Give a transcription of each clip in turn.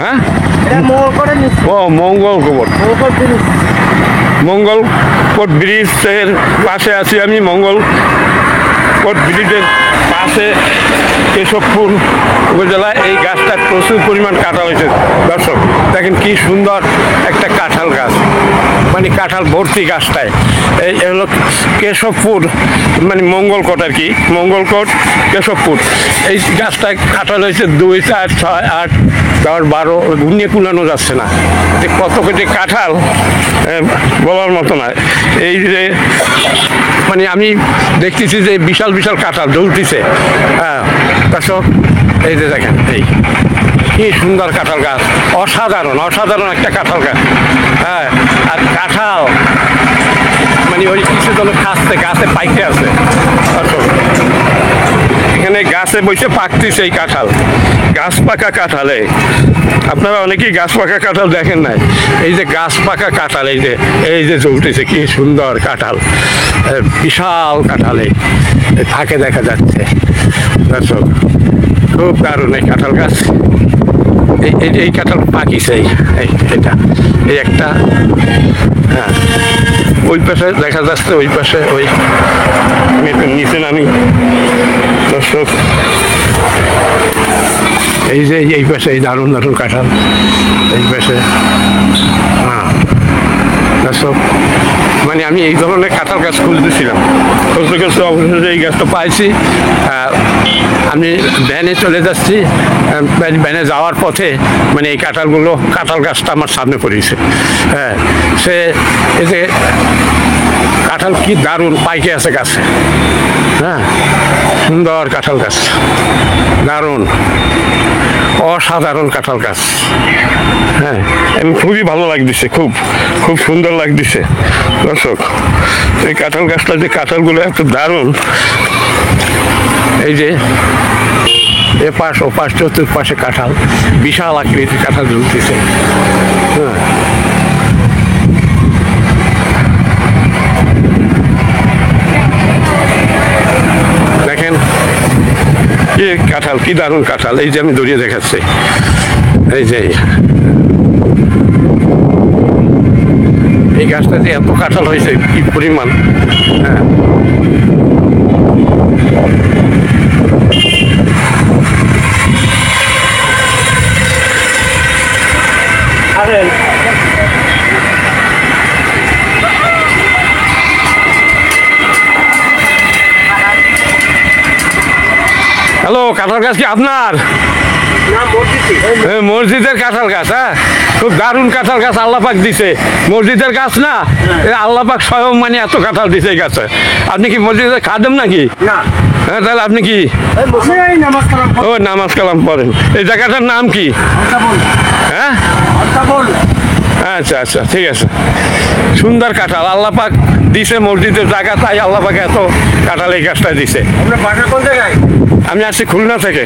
হ্যাঁ ও মঙ্গলকোট ব্রিজের পাশে আছি আমি। মঙ্গলকোট ব্রিজের পাশে কেশবপুর উপজেলায় এই গাছটা প্রচুর পরিমাণ কাঁঠাল হয়েছে। দর্শক দেখেন কি সুন্দর একটা কাঁঠাল গাছ, মানে কাঁঠাল ভর্তি গাছটায়। এই হলো কেশবপুর, মানে মঙ্গলকোট আর কি, মঙ্গলকোট কেশবপুর। এই গাছটায় কাঁঠাল হয়েছে 2, 4, 6, 8, 10, 12 গুনিয়ে কুলানো যাচ্ছে না। কত কেটে কাঁঠাল বলার মতো না। এই যে মানে আমি দেখতেছি যে বিশাল বিশাল কাঁঠাল ঝুলতেছে। হ্যাঁ দর্শক এই যে দেখেন এই কি সুন্দর কাঁঠাল গাছ, অসাধারণ অসাধারণ একটা কাঁঠাল গাছ। হ্যাঁ আর কাঁঠাল মানে ওই কিছু যেন খাচ্ছে, গাছে পাইতে আছে। দর্শক এখানে গাছে বসে পাকতেছে এই কাঁঠাল, গাছ পাকা কাঁঠালে। আপনারা অনেকেই গাছ পাকা কাঁঠাল দেখেন নাই, এই যে গাছ পাকা কাঁঠাল, এই যে জ্বলতেছে কি সুন্দর কাঁঠাল, বিশাল কাঁঠালে থাকে দেখা যাচ্ছে। দর্শক খুব দারুণ এই কাঁঠাল গাছ। এই কাঁঠাল পাকিছে, এটা এই একটা। হ্যাঁ ওই পাশে দেখা যাচ্ছে, ওই পাশে ওই নিচে নামি। দর্শক এই যে এই পাশে এই দারুণ দারুণ কাঁঠাল, এই পাশে। হ্যাঁ দর্শক মানে আমি এই ধরনের কাঁঠাল গাছ খুঁজতেছিলাম, খুঁজতে অবশেষে এই গাছটা পাইছি। আমি ভ্যানে চলে যাচ্ছি, ভ্যানে যাওয়ার পথে মানে এই কাঁঠাল গাছটা আমার সামনে পড়েছে। হ্যাঁ সে এই যে কাঁঠাল কি দারুণ পাইকে আছে গাছে। হ্যাঁ সুন্দর কাঁঠাল গাছ, দারুণ অসাধারণ কাঁঠাল গাছ। হ্যাঁ আমি খুবই ভালো লাগতেছে, খুব খুব সুন্দর লাগতেছে। দর্শক এই কাঁঠাল গাছটা, যে কাঁঠালগুলো এত দারুণ, এই যে এপাশ ওপাশ চতুর্পাশে কাঁঠাল, বিশাল আকৃতির কাঁঠাল ঝুলতেছে। হ্যাঁ দেখেন কি কাঁঠাল, কি দারুণ কাঁঠাল। এই যে আমি দড়িয়ে দেখাচ্ছি, এই যে এই গাছটাতে এত কাঁঠাল হয়েছে কি পরিমাণ। হ্যাঁ হ্যালো, কাঁঠাল গাছ কি আপনার? মসজিদের কাঁঠাল গাছ। হ্যাঁ খুব দারুণ কাঁঠাল গাছ আল্লাহ পাক দিছে, মসজিদের গাছ না, আল্লাহ পাক স্বয়ং মানে এত কাঁঠাল দিছে এই গাছে। আপনি কি মসজিদের খাদেম নাকি? হ্যাঁ তাহলে আপনি কি ও নামাজ কালাম পড়েন? এই জায়গাটার নাম কি? হ্যাঁ আচ্ছা আচ্ছা ঠিক আছে। সুন্দর কাঁঠাল আল্লাহ পাক দিছে মসজিদের জায়গা, তাই আল্লাহ পাক এত কাঁঠাল এই গাছটা দিছে। আমি আসছি খুলনা থেকে।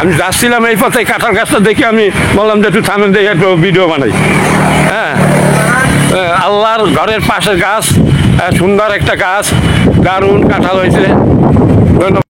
আমি যাচ্ছিলাম এই পথে, কাঁঠাল গাছটা দেখে আমি বললাম যে একটু থামেন দেখে একটু ভিডিও বানাই। হ্যাঁ আল্লাহর ঘরের পাশের গাছ, সুন্দর একটা গাছ, দারুণ কাঁঠাল হয়েছে। ধন্যবাদ।